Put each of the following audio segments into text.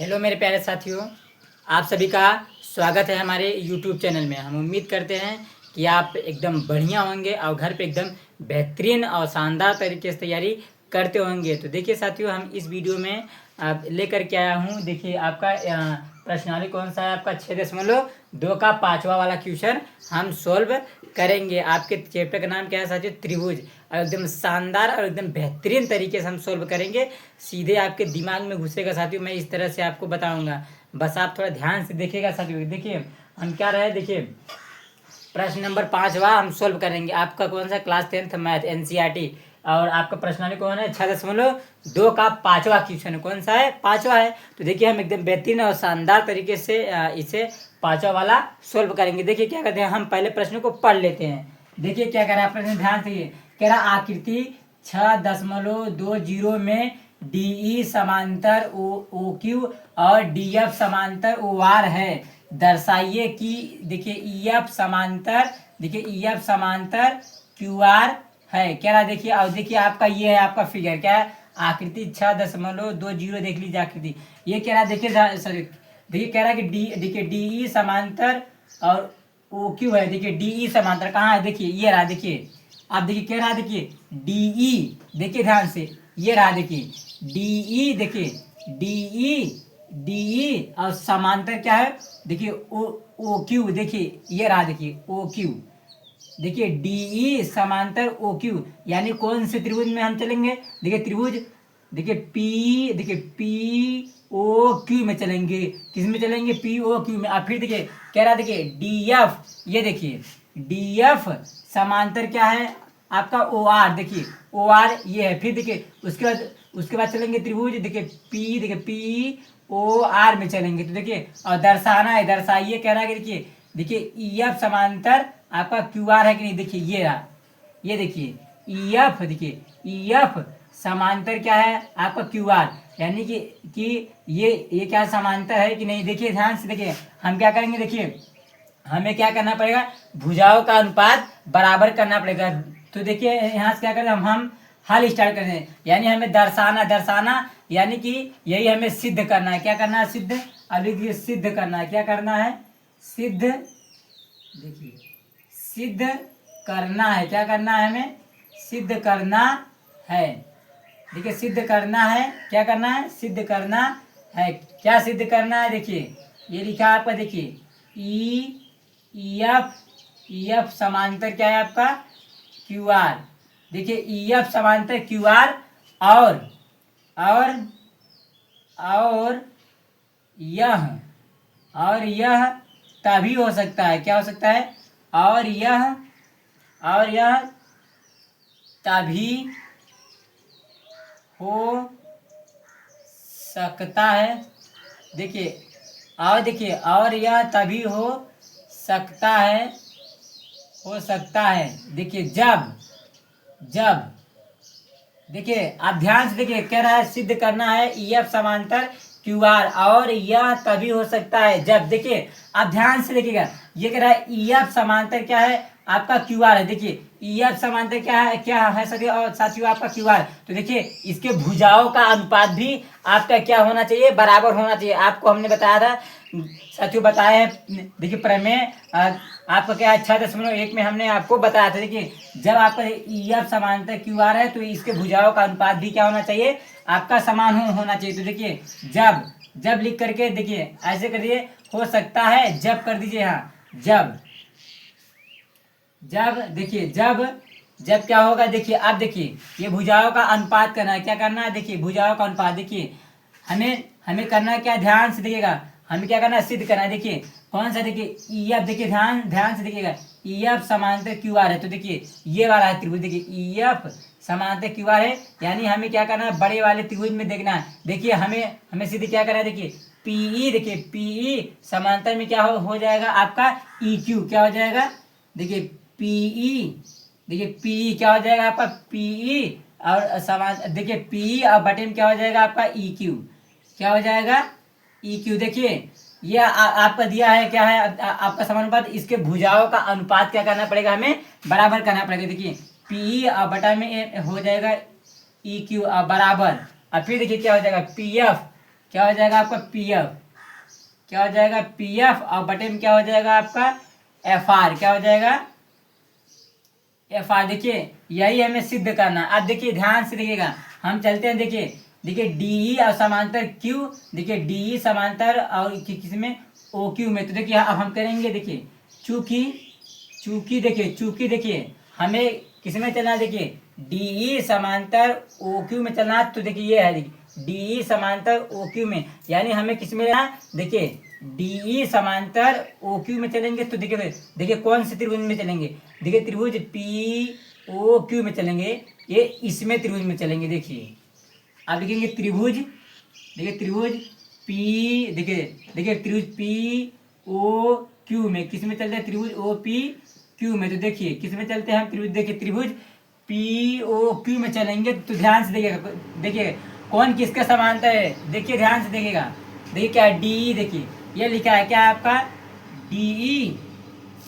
Hello मेरे प्यारे साथियों, आप सभी का स्वागत है हमारे यूट्यूब चैनल में। हम उम्मीद करते हैं कि आप एकदम बढ़िया होंगे और घर पे एकदम बेहतरीन और शानदार तरीके से तैयारी करते होंगे। तो देखिए साथियों, हम इस वीडियो में लेकर के आया हूँ। देखिए आपका प्रश्नावली कौन सा है, आपका 6.2 का 5वां वाला क्वेश्चन हम सोल्व करेंगे। आपके चैप्टर का नाम क्या है साथियों? त्रिभुज। और एकदम शानदार और एकदम बेहतरीन तरीके से हम सोल्व करेंगे, सीधे आपके दिमाग में घुसेगा साथियों। मैं इस तरह से आपको बताऊंगा, बस आप थोड़ा ध्यान से देखिएगा साथियों। देखिए हम क्या रहे, देखिए प्रश्न नंबर 5वां हम सोल्व करेंगे। आपका कौन सा? Class 10th math NCERT. और आपका प्रश्नावली कौन है? 6.2 का 5वां क्वेश्चन कौन सा है? 5वां है। तो देखिए हम एकदम बेहतरीन और शानदार तरीके से इसे 5वां वाला सोल्व करेंगे। देखिए क्या करते हैं, हम पहले प्रश्न को पढ़ लेते हैं। देखिए क्या कह रहा है प्रश्न, ध्यान से। कह रहा आकृति 6.20 में डीई समांतर ओ क्यू और डीएफ समांतर ओ आर है। दर्शाइए कि देखिए ईएफ समांतर, देखिए ईएफ समांतर क्यू आर है। कह रहा देखिए, और देखिए आपका ये है आपका फिगर, क्या है? आकृति 6.20 देख लीजिए आकृति। ये कह रहा देखिए सॉरी, देखिए कह रहा है कि डी, देखिए डीई समांतर और ओ क्यू है। देखिए डीई समांतर कहाँ है? देखिए ये रहा। देखिए आप देखिए कह रहा देखिए डीई, देखिए ध्यान से, ये रहा देखिए डीई, देखिए डीई, डीई और समांतर क्या है? देखिए ओ ओ क्यू, देखिए ये रहा, देखिए ओ क्यू। देखिए डीई समांतर ओ क्यू, यानी कौन से त्रिभुज में हम चलेंगे? देखिए त्रिभुज, देखिए पी, देखिए पी ओ क्यू में चलेंगे। किस में चलेंगे? पी ओ क्यू में। अब फिर देखिए कह रहा देखिए डी एफ, ये देखिए डी एफ समांतर क्या है आपका? ओ आर, देखिए ओ आर ये है। फिर देखिए उसके बाद चलेंगे त्रिभुज, देखिए पी, देखिए पी ओ आर में चलेंगे। तो देखिए और दर्शाना है, दर्शाइए कह रहा है कि देखिए, देखिए ई एफ समांतर आपका क्यू आर है कि नहीं? देखिए ये रहा, ये देखिए ई एफ, देखिए ई एफ समांतर क्या है आपका? क्यू आर, यानी कि ये क्या समांतर है कि नहीं? देखिए ध्यान से, देखिए हम क्या करेंगे, देखिए हमें क्या करना पड़ेगा? भुजाओं का अनुपात बराबर करना पड़ेगा। तो देखिए यहाँ से क्या करें हम हल स्टार्ट करते हैं, यानी हमें दर्शाना, दर्शाना यानी कि यही हमें सिद्ध करना है। क्या करना है? सिद्ध। अब देखिए सिद्ध करना है, क्या करना है? सिद्ध, देखिए सिद्ध करना है। क्या करना है? हमें सिद्ध करना है। देखिए सिद्ध करना है, क्या करना है? सिद्ध करना है। क्या सिद्ध करना है? देखिए ये लिखा है आपका, देखिए ई एफ, ई एफ समांतर क्या है आपका? Q R. देखिए ई एफ समांतर क्यू आर और और यह, और यह तभी हो सकता है। क्या हो सकता है? और यह तभी हो सकता है। देखिए और देखिए और यह तभी हो सकता है, हो सकता है। देखिए जब, जब देखिए आप ध्यान से देखिए, कह रहा है सिद्ध करना है ई एफ समांतर क्यू आर, और यह तभी हो सकता है जब, देखिए आप ध्यान से देखिएगा, ये कह रहा है ई एफ समांतर क्या है आपका? क्यू आर है। देखिए ई एफ समांतर क्या है? क्या है साथियों? और साथियों आपका क्यू आर। तो देखिए इसके भुजाओं का अनुपात भी आपका क्या होना चाहिए? बराबर होना चाहिए। आपको हमने बताया था साथियों, बताए हैं। देखिए प्रमेय आपका क्या है? 6.1 में हमने आपको बताया था। देखिए जब आपका ई एफ समांतर क्यू आर है तो इसके भुजाओं का अनुपात भी क्या होना चाहिए? आपका समान होना चाहिए। तो देखिए जब, जब लिख करके देखिए ऐसे करिए, हो सकता है जब कर दीजिए। हाँ जब, जब देखिए जब क्या होगा? देखिए अब देखिए ये भुजाओं का अनुपात करना है। क्या करना है? देखिए भुजाओं का अनुपात। देखिए हमें हमें करना है क्या? ध्यान से देखिएगा, हमें क्या करना है? सिद्ध करना है। देखिए कौन सा? देखिए ई एफ, देखिए ध्यान ध्यान से देखिएगा, ई एफ समांतर क्यू आर है। तो देखिए ये वाला है त्रिभुज, देखिए ई एफ समांतर क्यू आर है, यानी हमें क्या करना है? बड़े वाले त्रिभुज में देखना है। देखिए हमें हमें सिद्ध क्या करना है? देखिए पीई, देखिए पीई समांतर में क्या हो जाएगा आपका? E Q. क्या हो जाएगा? देखिए पीई, देखिए पीई क्या हो जाएगा आपका? पीई और समान, देखिए पीई और बटे में क्या हो जाएगा आपका? E Q. क्या हो जाएगा? E Q. देखिए ये आपका दिया है, क्या है आपका समानुपात? इसके भुजाओं का अनुपात क्या करना पड़ेगा? हमें बराबर करना पड़ेगा। देखिए पी और बटा में हो जाएगा ई क्यू बराबर। और फिर देखिए क्या हो जाएगा? पी एफ, क्या हो जाएगा आपका पी एफ, क्या हो जाएगा पी एफ, और बटे में क्या हो जाएगा आपका एफ आर, क्या हो जाएगा एफ आर। देखिए यही हमें सिद्ध करना। अब देखिए ध्यान से देखिएगा, हम चलते हैं। देखिए देखिए डीई और समांतर क्यू, देखिए डीई समांतर और किसमें ओ क्यू में। तो देखिए अब हम करेंगे। देखिए चूंकि चूंकि देखिए चूंकि देखिए हमें किसमें चलना है, देखिए डीई समांतर ओ क्यू में चलना है। तो देखिए ये है, देखिए डीई समांतर ओ क्यू में, यानी हमें किसमें लेना है, देखिए डीई समांतर ओ क्यू में चलेंगे। तो देखिए देखिए कौन से त्रिभुज में चलेंगे, देखिए त्रिभुज पी ओ क्यू में चलेंगे, ये इसमें त्रिभुज में चलेंगे। देखिए आप लिखेंगे त्रिभुज, देखिए त्रिभुज पी, देखिए देखिए त्रिभुज पी ओ क्यू में, किस में चलते हैं, त्रिभुज ओ पी क्यू में। तो देखिए किस में चलते हैं हम त्रिभुज, देखिए त्रिभुज पी ओ क्यू में चलेंगे। तो ध्यान से देखिएगा, देखिए कौन किसके समांतर है, देखिए ध्यान से देखिएगा। देखिए क्या है डी, देखिए ये लिखा है क्या है आपका डीई,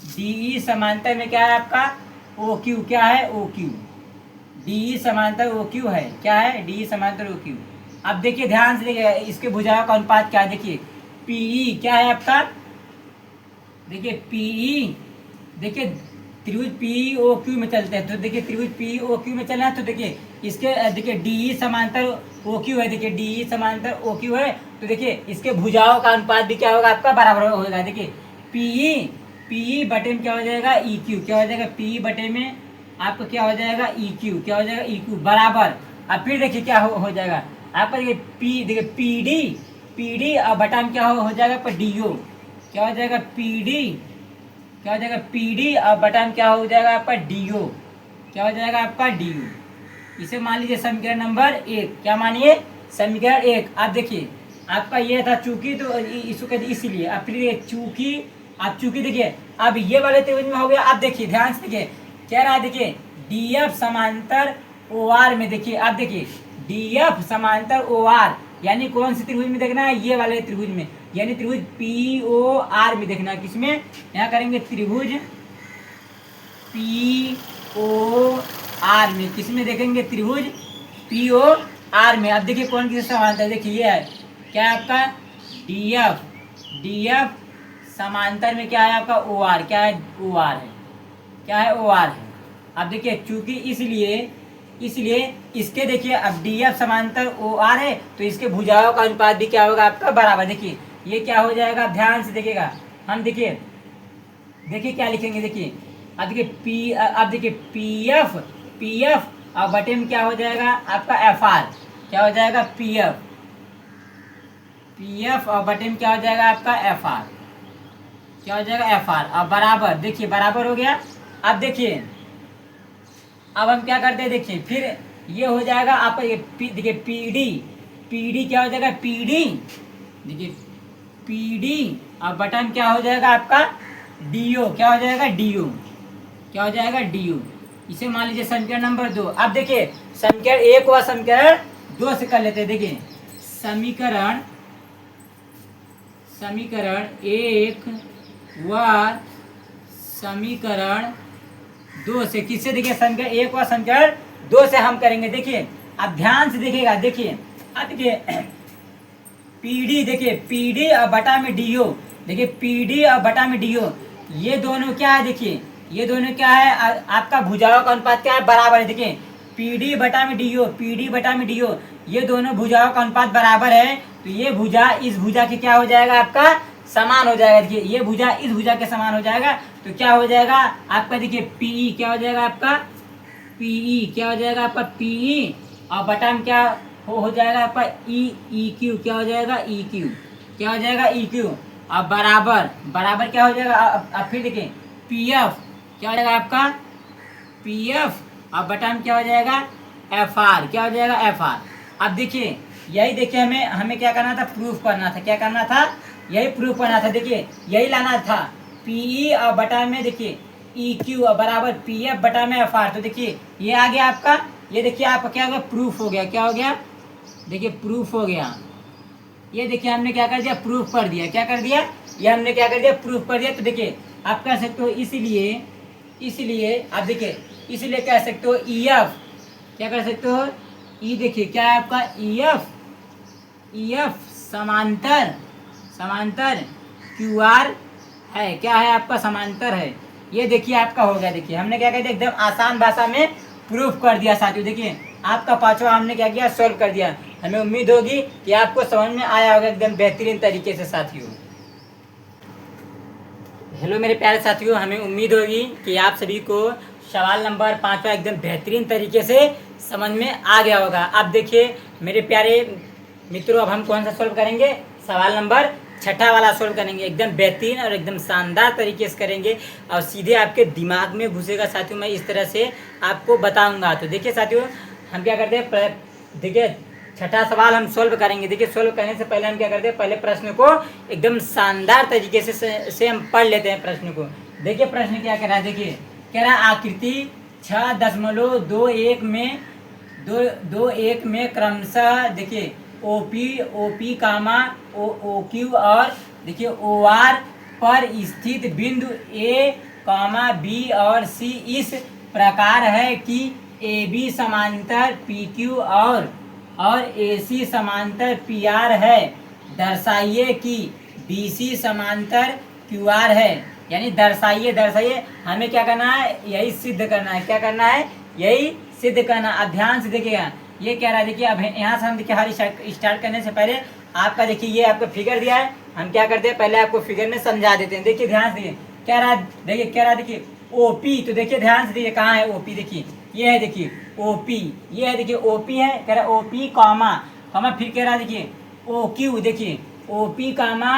डीई समांतर में क्या है आपका ओ क्यू, क्या है ओ क्यू, डी समांतर ओ क्यू है, क्या है डी समांतर ओ क्यू। अब देखिए ध्यान से देखिए इसके भुजाओं का अनुपात क्या है, देखिए पीई क्या है आपका, देखिए पीई, देखिए त्रिभुज पी ओ क्यू में चलते हैं। तो देखिए त्रिभुज पी ओ क्यू में चलना है। तो देखिए इसके देखिए डी समांतर ओ क्यू है, देखिए डी समांतर ओ क्यू है। तो देखिए इसके भुजाओं का अनुपात भी क्या होगा आपका बराबर होगा। देखिए पीई, पीई बटे में क्या हो जाएगा ई क्यू, क्या हो जाएगा पी बटे में आपका क्या हो जाएगा ई क्यू, क्या हो जाएगा ई क्यू बराबर। अब फिर देखिए क्या हो जाएगा आपका, देखिए पी, देखिए पी डी, पी डी और बटा में क्या हो जाएगा आपका डी ओ, क्या हो जाएगा पी डी, क्या हो जाएगा पी डी और बटा में क्या हो जाएगा आपका डी ओ, क्या हो जाएगा आपका डी ओ। इसे मान लीजिए समीकरण नंबर 1, क्या मानिए समीकरण 1। अब देखिए आपका ये था चूंकि, तो इसको कहते इसीलिए। अब फिर ये चूंकि, अब चूंकि देखिए अब ये वाले त्रिभुज में हो गया। अब देखिए ध्यान से देखिए कह रहा है, देखिए डी एफ समांतर ओ आर में, देखिए अब देखिए डी एफ समांतर ओ आर, यानी कौन से त्रिभुज में देखना है, ये वाले त्रिभुज में, यानी त्रिभुज पी ओ आर में देखना है। किसमें, यहाँ करेंगे त्रिभुज पी ओ आर में, किसमें देखेंगे त्रिभुज पी ओ आर में। अब देखिए कौन किससे समांतर है, देखिए ये है क्या है आपका डी एफ, डी एफ समांतर में क्या है आपका ओ आर, क्या है ओ आर है, क्या है ओ आर है। अब देखिए चूंकि इसलिए इसलिए इसके देखिए अब डी एफ समांतर ओ आर है, तो इसके भुजाओं का अनुपात भी क्या होगा आपका बराबर। देखिए ये क्या हो जाएगा, ध्यान से देखिएगा हम, देखिए देखिए क्या लिखेंगे, देखिए अब देखिए पी, अब देखिए पी एफ, पी एफ और बटे में क्या हो जाएगा आपका एफ आर, क्या हो जाएगा पी एफ, पी एफ और बटे में क्या हो जाएगा आपका एफ आर, क्या हो जाएगा एफ आर और बराबर। देखिए बराबर हो गया। अब देखिए अब हम क्या करते हैं, देखिए फिर ये हो जाएगा आपका ये देखिए पी डी, पी डी क्या हो जाएगा पी डी, देखिए पी डी और बटन क्या हो जाएगा आपका डी ओ, क्या हो जाएगा डी ओ, क्या हो जाएगा डी ओ। इसे मान लीजिए समीकरण नंबर 2। अब देखिए समीकरण 1 व समीकरण 2 से कर लेते हैं। देखिए समीकरण, समीकरण 1 व समीकरण 2 से, किससे, देखिए समीकरण 1 व समीकरण 2 से हम करेंगे। देखिए अब ध्यान से देखिएगा, देखिए अब देखिए पीडी, देखिए पीडी और बटा में डीओ, देखिए पीडी और बटा में डीओ, ये दोनों क्या है, देखिए ये दोनों क्या है आपका भुजाओं का अनुपात क्या है बराबर है। देखिए पीडी बटा में डीओ, पीडी बटा में डीओ, ये दोनों भुजाओं का अनुपात बराबर है। तो ये भुजा इस भुजा के क्या हो जाएगा आपका समान हो जाएगा। देखिए ये भुजा इस भुजा के समान हो जाएगा। तो क्या हो जाएगा आपका, देखिए पीई क्या हो जाएगा आपका पीई, क्या हो जाएगा आपका पीई और बटा में क्या हो जाएगा आपका ई क्यू, क्या हो जाएगा ई क्यू, क्या हो जाएगा ई क्यू। अब बराबर, बराबर क्या हो जाएगा, अब फिर देखिए पी एफ क्या हो जाएगा आपका पी एफ और बटा में क्या हो जाएगा एफ आर, क्या हो जाएगा एफ आर। अब देखिए यही देखिए हमें क्या करना था, प्रूफ करना था, क्या करना था, यही प्रूफ करना था। देखिए यही लाना था पीई और बटा में देखिए ई क्यू और बराबर पी एफ बटा में एफ आर। तो देखिए ये आ गया आपका, ये देखिए आपका क्या हो गया प्रूफ हो गया, क्या हो गया देखिए प्रूफ हो गया। ये देखिए हमने क्या कर दिया प्रूफ कर दिया, क्या कर दिया ये हमने क्या कर दिया प्रूफ कर दिया। तो देखिए आप कह सकते हो इसलिए, इसलिए आप देखिए इसलिए कह सकते हो ई एफ, क्या कर सकते हो ई, देखिए क्या है आपका ई एफ, ई एफ समांतर समांतर क्यू आर है, क्या है आपका, समांतर है। ये देखिए आपका हो गया। देखिए हमने क्या कहते हैं एकदम आसान भाषा में प्रूफ कर दिया साथियों। देखिए आपका पांचवा हमने क्या किया, सॉल्व कर दिया। हमें उम्मीद होगी कि आपको समझ में आया होगा एकदम बेहतरीन तरीके से साथियों। हेलो मेरे प्यारे साथियों, हमें उम्मीद होगी कि आप सभी को सवाल नंबर 5 एकदम बेहतरीन तरीके से समझ में आ गया होगा। अब देखिए मेरे प्यारे मित्रों, अब हम कौन सा सॉल्व करेंगे, सवाल नंबर 6 वाला सॉल्व करेंगे। एकदम बेहतरीन और एकदम शानदार तरीके से करेंगे और सीधे आपके दिमाग में घुसेगा साथियों। मैं इस तरह से आपको बताऊंगा। तो देखिए साथियों, हम क्या करते हैं, देखिए 6 सवाल हम सॉल्व करेंगे। देखिए सॉल्व करने से पहले हम क्या करते हैं, पहले प्रश्न को एकदम शानदार तरीके से हम पढ़ लेते हैं प्रश्न को। देखिए प्रश्न क्या कह रहा है, देखिए कह रहा है आकृति 6.21 में 2.1 में क्रमशः देखिए OP कामा OQ और देखिए OR पर स्थित बिंदु A कामा B और C इस प्रकार है कि AB समांतर PQ और AC समांतर PR है। दर्शाइए कि BC समांतर QR है। यानी दर्शाइए हमें क्या करना है, यही सिद्ध करना है। क्या करना है, यही सिद्ध करना। अब ध्यान से देखिएगा, ये कह रहा है, देखिए अब यहाँ से हम देखिए हर स्टार्ट करने से पहले आपका देखिए ये आपको फिगर दिया है। हम क्या करते हैं, पहले आपको फिगर में समझा देते हैं। देखिए ध्यान से देखिए, क्या रहा, देखिए क्या रहा, देखिए OP। तो देखिए ध्यान से देखिए कहाँ है OP, देखिए ये है, देखिए OP, ये है, देखिए OP है। कह रहा OP कामा फिर कह रहा देखिए OQ, देखिए OP कामा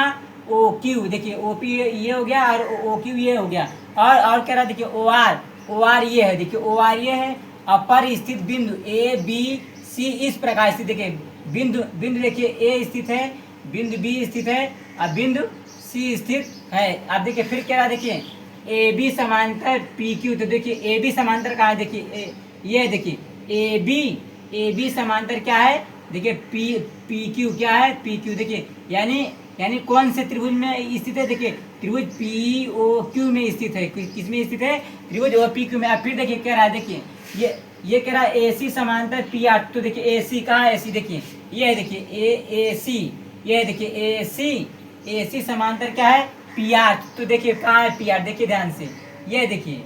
OQ, देखिए OP ये हो गया और OQ ये हो गया। और कह रहा देखिए OR ये है, देखिए OR ये है। अपर स्थित बिंदु ABC इस प्रकार स्थित, देखिए बिंदु देखिए A स्थित है, बिंदु B स्थित है और बिंदु C स्थित है। अब देखिए फिर क्या रहा, देखिए AB समांतर PQ। तो देखिए AB समांतर कहाँ है, देखिए ये देखिए AB समांतर क्या है, देखिए PQ क्या है, PQ। देखिए यानी कौन से त्रिभुज में स्थित है, देखिए त्रिभुज POQ में स्थित है। किस में स्थित है, त्रिभुज OPQ में। अब फिर देखिए कह रहा है, देखिए ये कह रहा है AC समांतर PR। तो देखिए AC कहाँ है, AC देखिए ये है, देखिए AC, ये है देखिए AC समांतर क्या है, PR। तो देखिए कहाँ है PR, देखिए ध्यान से, ये देखिए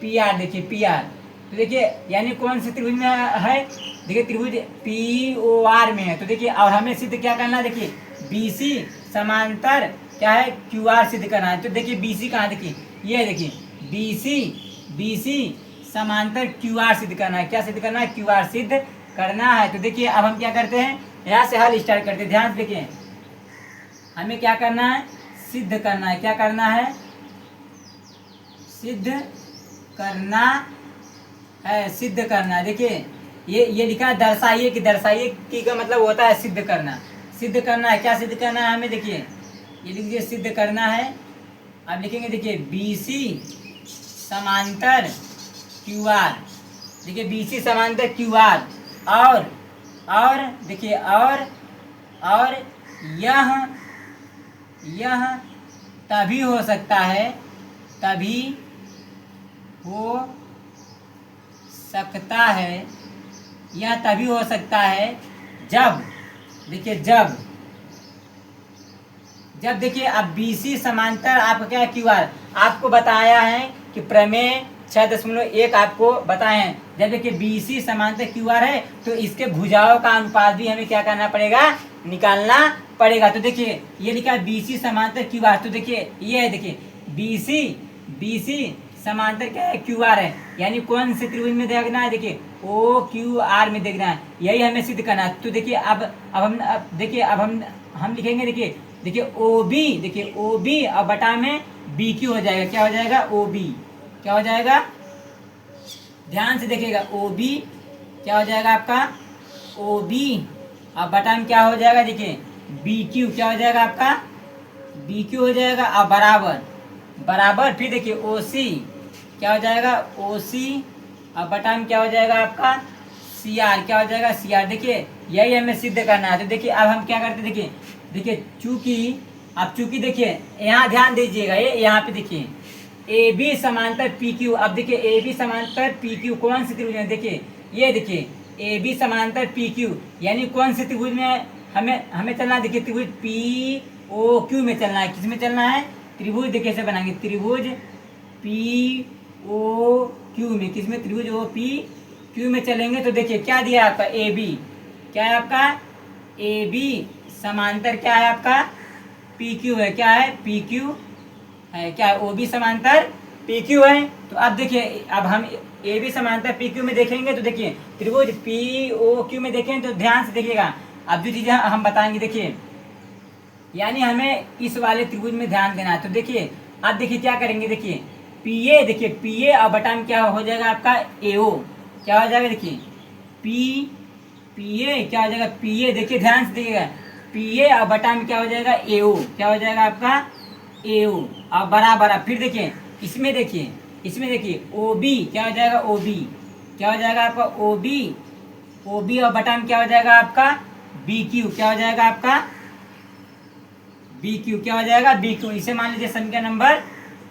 PR, देखिए PR। तो देखिए यानी कौन से त्रिभुज में है, देखिए त्रिभुज POR में है। तो देखिए और हमें सिद्ध क्या करना है, देखिए BC समांतर क्या है, QR सिद्ध करना है। तो देखिए BC कहाँ, देखिए ये है, देखिए BC समांतर QR सिद्ध करना है। क्या सिद्ध करना है, QR सिद्ध करना है। तो देखिए अब हम क्या करते हैं, यहाँ से हल स्टार्ट करते हैं। ध्यान से देखिए, हमें क्या करना है, सिद्ध करना है। क्या करना है, सिद्ध करना है, सिद्ध करना है। देखिए ये लिखा है दर्शाइए की का मतलब होता है सिद्ध करना। सिद्ध करना है, क्या सिद्ध करना है हमें, देखिए ये लिख दीजिए सिद्ध करना है। अब लिखेंगे देखिए BC समांतर QR, देखिए BC समांतर QR और देखिए और यह तभी हो सकता है, तभी हो सकता है, यह तभी हो सकता है जब देखिए जब देखिए अब BC समांतर आपका क्या है, QR। आपको बताया है कि प्रमेय 6.1 आपको बताए हैं। जब देखिए BC समांतर QR है तो इसके भुजाओं का अनुपात भी हमें क्या करना पड़ेगा, निकालना पड़ेगा। तो देखिए ये लिखा है BC समांतर QR। तो देखिए ये है, देखिए BC समांतर क्या है, QR है। यानी कौन से त्रिभुज में देखना है, देखिए OQR में देखना है। यही हमें सिद्ध करना है। तो देखिए अब हम लिखेंगे, देखिए OB, देखिए OB और बटा में BQ हो जाएगा। क्या हो जाएगा, OB क्या हो जाएगा, ध्यान से देखिएगा, OB क्या हो जाएगा आपका, OB और बटा में क्या हो जाएगा, देखिए BQ क्या हो जाएगा आपका, BQ हो जाएगा। और बराबर फिर देखिए OC क्या हो जाएगा, OC और बटा में क्या हो जाएगा आपका, CR क्या हो जाएगा, CR। देखिए यही हमें सिद्ध करना है। तो देखिए अब हम क्या करते हैं, देखिए चूंकि देखिए यहाँ ध्यान दीजिएगा, ये यहाँ पे देखिए AB समांतर PQ। अब देखिए AB समांतर PQ कौन से त्रिभुज में, देखिए ये देखिए AB समांतर PQ यानी कौन से त्रिभुज में हमें हमें चलना है, देखिए त्रिभुज पी ओ क्यू में चलना है। किस में चलना है? त्रिभुज देखिए ऐसे बनाएंगे, त्रिभुज पी ओ क्यू में। किस में? त्रिभुज ओ पी क्यू में चलेंगे तो देखिए क्या दिया आपका ए बी, क्या है आपका ए बी समांतर क्या है आपका पी क्यू है, क्या है पी क्यू है, क्या है ओ बी समांतर पी क्यू है। तो अब देखिए अब हम ए बी समांतर पी क्यू में देखेंगे तो देखिए त्रिभुज पी ओ क्यू में देखें तो ध्यान से देखिएगा। अब जो चीजें हम बताएंगे देखिए, यानी हमें इस वाले त्रिभुज में ध्यान देना है। तो देखिए अब देखिए क्या करेंगे, देखिए पी ए, देखिए पी ए और बटा में क्या हो जाएगा आपका ए ओ, क्या हो जाएगा देखिए पी ए क्या हो जाएगा पी ए, देखिए ध्यान से देखिएगा पी ए और बटा में क्या हो जाएगा ए ओ, क्या हो जाएगा आपका ए ओ और बराबर। फिर देखिए इसमें देखिए ओ बी क्या हो जाएगा ओ बी, क्या हो जाएगा आपका ओ बी और बटा में क्या हो जाएगा आपका बी क्यू, क्या हो जाएगा आपका बी क्यू, क्या हो जाएगा बी क्यू। इसे मान लीजिए समीकरण नंबर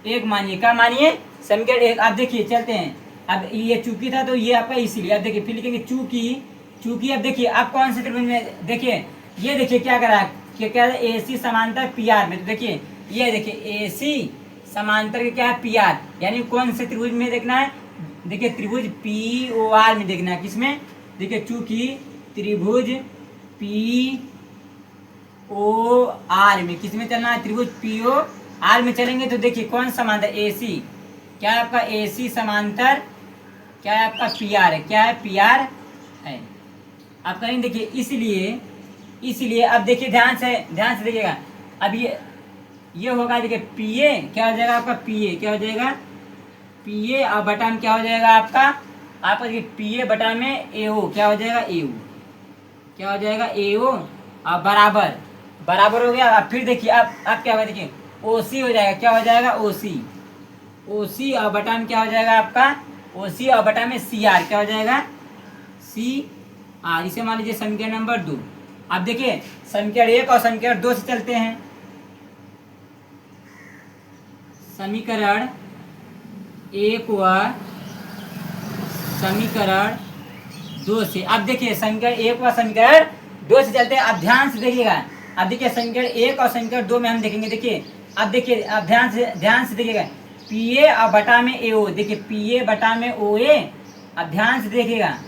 1 मानिए, क्या मानिए समीकरण 1। अब देखिए चलते हैं, अब ये चूंकि था तो ये आपका इसीलिए। अब देखिए फिर लिखेंगे चूंकि। अब देखिए अब कौन से त्रिभुज में, देखिए ये देखिए क्या करा क्या ए सी समांतर पी आर में। तो देखिए ये देखिए ए सी समांतर क्या है पी आर, यानी कौन से त्रिभुज में देखना है, देखिए त्रिभुज पी ओ आर में देखना है। किसमें? देखिए चूंकि त्रिभुज पी ओ आर में, किस में चलना है त्रिभुज पी ओ आर में चलेंगे तो देखिए कौन समांतर ए सी, क्या है आपका ए सी समांतर क्या है आपका पी आर है, क्या है पी आर है। आप करेंगे देखिए इसलिए अब देखिए ध्यान से देखिएगा। अब ये होगा देखिए पी ए क्या हो जाएगा आपका पी ए, क्या हो जाएगा पी ए और बटा में क्या हो जाएगा आपका देखिए पी ए बटा में ए ओ, क्या हो जाएगा ए ओ, क्या हो जाएगा ए ओ और बराबर हो गया। अब फिर देखिए अब क्या होगा, देखिए ओ सी हो जाएगा, क्या हो जाएगा ओ सी और बटा में क्या हो जाएगा आपका ओ सी और बटा में सी आर, क्या हो जाएगा सी आर। इसे मान लीजिए समीकरण नंबर 2। अब देखिए समीकरण 1 और समीकरण 2 से चलते हैं। समीकरण 1 व समीकरण 2 से, अब देखिए समीकरण 1 व समीकरण 2 से चलते हैं। अब ध्यान से देखिएगा, अब देखिए समीकरण 1 और समीकरण 2 में हम देखेंगे। देखिए अब देखिए अब ध्यान से देखिएगा पी ए और बटा में ए ओ, देखिए पी ए बटा में ओ ए। अब ध्यान से देखिएगा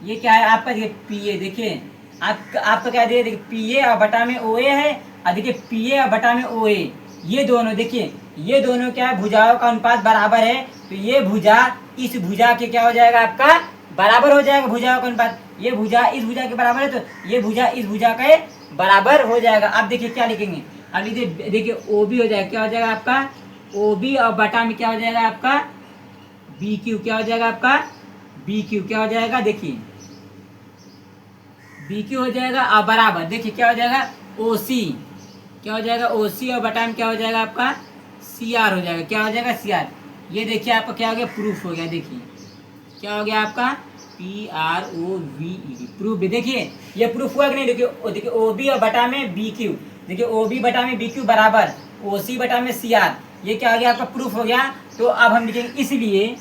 ये क्या है आपका, देखिए पी ए, देखिए आपका क्या दिया, देखिए पी ए और बटा में ओ ए है। और देखिए पी ए और बटा में ओ ए, ये दोनों देखिए ये दोनों क्या है भुजाओं का अनुपात बराबर है। तो ये भुजा इस भुजा के क्या हो जाएगा आपका बराबर हो जाएगा भुजाओं का अनुपात। ये भुजा इस भुजा के बराबर है तो ये भुजा इस भुजा के बराबर हो जाएगा। अब देखिए क्या लिखेंगे, अब देखिए ओ बी हो जाएगा, क्या हो जाएगा आपका ओ बी और बटा में क्या हो जाएगा आपका बी क्यू, क्या हो जाएगा आपका बी क्यू, क्या हो जाएगा देखिए बी क्यू हो जाएगा और बराबर देखिए क्या हो जाएगा ओ सी, क्या हो जाएगा ओ सी और बटा में क्या हो जाएगा आपका सी आर हो जाएगा, क्या हो जाएगा सी आर। ये देखिए आपका क्या हो गया प्रूफ हो गया। देखिए क्या हो गया आपका P R O V E proof. देखिए ये प्रूफ हुआ कि नहीं, देखिए ओ बी और बटा में बी क्यू, देखिए ओ बी बटा में बी क्यू बराबर ओ सी बटा में सी आर, ये क्या हो गया आपका प्रूफ हो गया। तो अब हम लिखेंगे इसलिए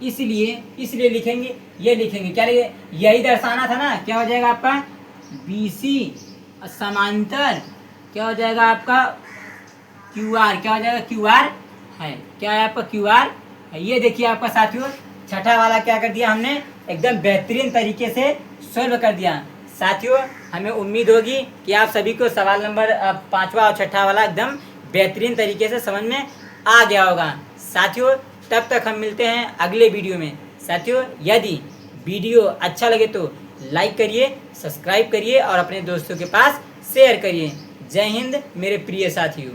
लिखेंगे ये लिखेंगे क्या लिखेंगे, यही दर्शाना था ना, क्या हो जाएगा आपका बी सी समांतर क्या हो जाएगा आपका क्यू आर, क्या हो जाएगा क्यू आर है, क्या है आपका क्यू आर है। ये देखिए आपका साथियों छठा वाला क्या कर दिया हमने, एकदम बेहतरीन तरीके से सॉल्व कर दिया। साथियों हमें उम्मीद होगी कि आप सभी को सवाल नंबर 5वां और छठा वाला एकदम बेहतरीन तरीके से समझ में आ गया होगा। साथियों तब तक हम मिलते हैं अगले वीडियो में। साथियों यदि वीडियो अच्छा लगे तो लाइक करिए, सब्सक्राइब करिए और अपने दोस्तों के पास शेयर करिए। जय हिंद मेरे प्रिय साथियों।